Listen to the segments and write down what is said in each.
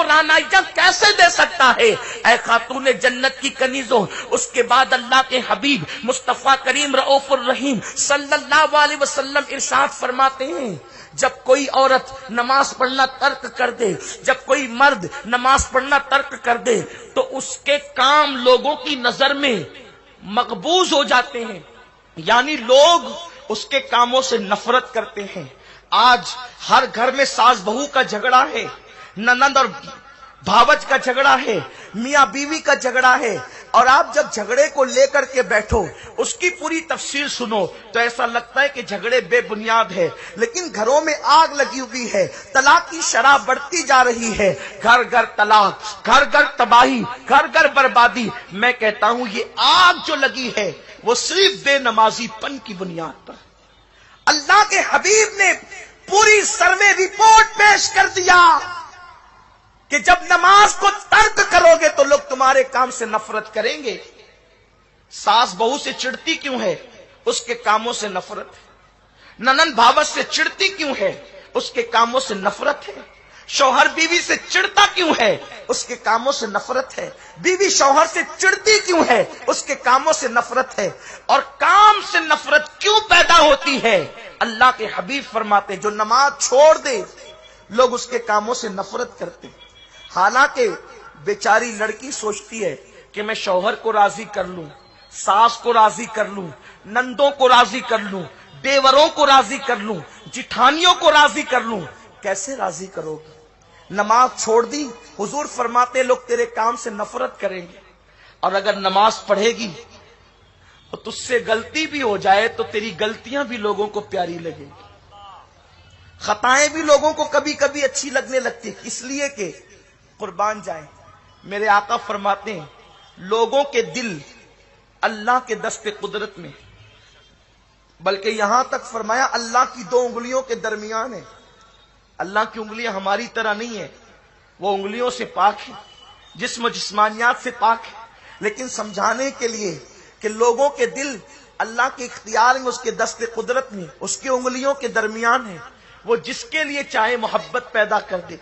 رانائیاں کیسے دے سکتا ہے؟ اے خاتون جنت کی کنیزوں، اس کے بعد اللہ کے حبیب مصطفیٰ کریم رؤوف الرحیم صلی اللہ علیہ وسلم ارشاد فرماتے ہیں، جب کوئی عورت نماز پڑھنا ترک کر دے، جب کوئی مرد نماز پڑھنا ترک کر دے تو اس کے کام لوگوں کی نظر میں مقبوض ہو جاتے ہیں، یعنی لوگ اس کے کاموں سے نفرت کرتے ہیں۔ آج ہر گھر میں ساس بہو کا جھگڑا ہے، ننند اور بھاوج کا جھگڑا ہے، میاں بیوی کا جھگڑا ہے، اور آپ جب جھگڑے کو لے کر کے بیٹھو، اس کی پوری تفصیل سنو تو ایسا لگتا ہے کہ جھگڑے بے بنیاد ہے، لیکن گھروں میں آگ لگی ہوئی ہے، طلاق کی شرح بڑھتی جا رہی ہے، گھر گھر طلاق، گھر گھر تباہی، گھر گھر بربادی۔ میں کہتا ہوں یہ آگ جو لگی ہے وہ صرف بے نمازی پن کی بنیاد پر۔ اللہ کے حبیب نے پوری سروے رپورٹ پیش کر دیا کہ جب نماز کو ترک کرو گے تو لوگ تمہارے کام سے نفرت کریں گے۔ ساس بہو سے چڑھتی کیوں ہے؟ اس کے کاموں سے نفرت ہے۔ ننند بھاوج سے چڑھتی کیوں ہے؟ اس کے کاموں سے نفرت ہے۔ شوہر بیوی سے چڑھتا کیوں ہے؟ اس کے کاموں سے نفرت ہے۔ بیوی شوہر سے چڑھتی کیوں ہے؟ اس کے کاموں سے نفرت ہے۔ اور کام سے نفرت کیوں پیدا ہوتی ہے؟ اللہ کے حبیب فرماتے جو نماز چھوڑ دے لوگ اس کے کاموں سے نفرت کرتے، حالانکہ بیچاری لڑکی سوچتی ہے کہ میں شوہر کو راضی کر لوں، ساس کو راضی کر لوں، نندوں کو راضی کر لوں، دیوروں کو راضی کر لوں، جٹھانیوں کو راضی کر لوں۔ کیسے راضی کرو گی؟ نماز چھوڑ دی، حضور فرماتے لوگ تیرے کام سے نفرت کریں گے، اور اگر نماز پڑھے گی تو تجھ سے غلطی بھی ہو جائے تو تیری غلطیاں بھی لوگوں کو پیاری لگیں گی، خطائیں بھی لوگوں کو کبھی کبھی اچھی لگنے لگتی، اس لیے کہ قربان جائیں میرے آقا فرماتے ہیں لوگوں کے دل اللہ کے دست قدرت میں، بلکہ یہاں تک فرمایا اللہ کی دو انگلیوں کے درمیان ہے۔ اللہ کی انگلیاں ہماری طرح نہیں ہے، وہ انگلیوں سے پاک ہے، جسم و جسمانیات سے پاک ہے، لیکن سمجھانے کے لیے کہ لوگوں کے دل اللہ کے اختیار میں، اس کے دست قدرت میں، اس کی انگلیوں کے درمیان ہے۔ وہ جس کے لیے چاہے محبت پیدا کر دے،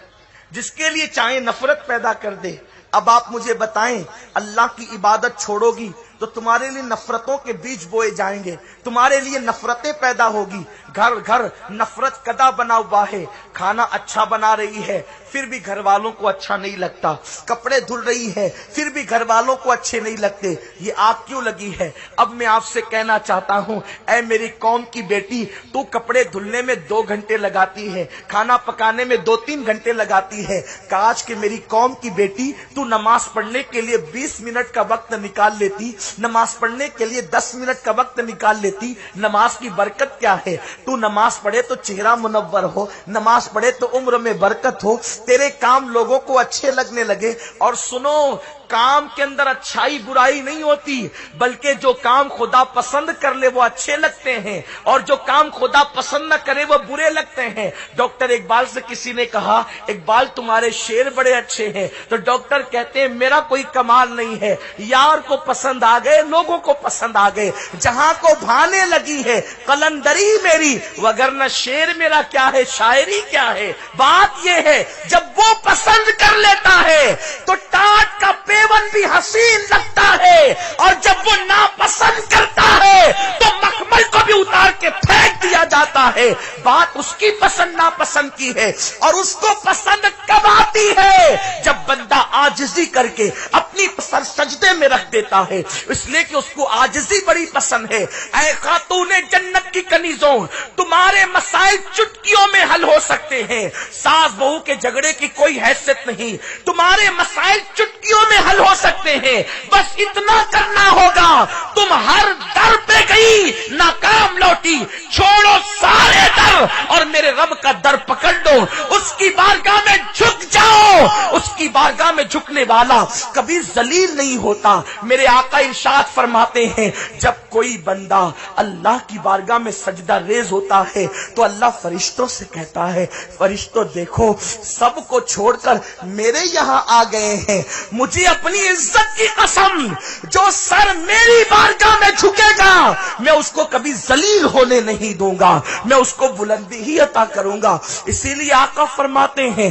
جس کے لیے چاہے نفرت پیدا کر دے۔ اب آپ مجھے بتائیں، اللہ کی عبادت چھوڑو گی تو تمہارے لیے نفرتوں کے بیج بوئے جائیں گے، تمہارے لیے نفرتیں پیدا ہوگی، گھر گھر نفرت کدا بنا ہوا ہے۔ کھانا اچھا بنا رہی ہے پھر بھی گھر والوں کو اچھا نہیں لگتا، کپڑے دھل رہی ہے پھر بھی گھر والوں کو اچھے نہیں لگتے، یہ آگ کیوں لگی ہے؟ اب میں آپ سے کہنا چاہتا ہوں، اے میری قوم کی بیٹی، تو کپڑے دھلنے میں 2 گھنٹے لگاتی ہے، کھانا پکانے میں 2-3 گھنٹے لگاتی ہے، کاش کہ میری قوم کی بیٹی تو نماز پڑھنے کے لیے 20 منٹ کا وقت نکال لیتی، نماز پڑھنے کے لیے 10 منٹ کا وقت نکال لیتی۔ نماز کی برکت کیا ہے؟ تو نماز پڑھے تو چہرہ منور ہو، نماز پڑھے تو عمر میں برکت ہو، تیرے کام لوگوں کو اچھے لگنے لگے۔ اور سنو، کام کے اندر اچھائی برائی نہیں ہوتی، بلکہ جو کام خدا پسند کر لے وہ اچھے لگتے ہیں، اور جو کام خدا پسند نہ کرے وہ برے لگتے ہیں۔ ڈاکٹر اقبال سے کسی نے کہا، اقبال تمہارے شعر بڑے اچھے ہیں، تو ڈاکٹر کہتے ہیں میرا کوئی کمال نہیں ہے، یار کو پسند آ گئے، لوگوں کو پسند آ گئے، جہاں کو بھانے لگی ہے قلندری میری، وگرنہ شعر میرا کیا ہے، شاعری کیا ہے۔ بات یہ ہے جب وہ پسند کر لیتا ہے تو ٹاٹ کا پیون بھی حسین لگتا ہے، اور جب وہ ناپسند کرتا ہے تو مخمل کو بھی اتار کے پھینک دیا جاتا ہے۔ بات اس کی پسند ناپسند کی ہے، اور اس کو پسند کب آتی ہے؟ جب بندہ عاجزی کر کے اپنی سر سجدے میں رکھ دیتا ہے، اس لیے کہ اس کو عاجزی بڑی پسند ہے۔ اے خاتون جنت کی کنیزوں، تمہارے مسائل چٹکیوں میں حل ہو سکتے ہیں، ساس بہو کے جھگڑے کی کوئی حیثیت نہیں، تمہارے مسائل چٹکیوں میں حل ہو سکتے ہیں، بس اتنا کرنا ہوگا۔ تم ہر در پہ گئی ناکام لوٹی، چھوڑو سارے در اور میرے رب کا در پکڑ لو، اس کی بارگاہ میں جھک جاؤ۔ اس کی بارگاہ میں جھکنے والا کبھی ذلیل نہیں ہوتا۔ میرے آقا ارشاد فرماتے ہیں جب کوئی بندہ اللہ کی بارگاہ میں سجدہ ریز ہوتا ہے تو اللہ فرشتوں سے کہتا ہے، فرشتوں دیکھو سب کو چھوڑ کر میرے یہاں آ گئے ہیں، مجھے اپنی عزت کی قسم جو سر میری بارگاہ میں جھکے گا میں اس کو کبھی ذلیل ہونے نہیں دوں گا، میں اس کو بلندی ہی عطا کروں گا۔ اسی لیے آقا فرماتے ہیں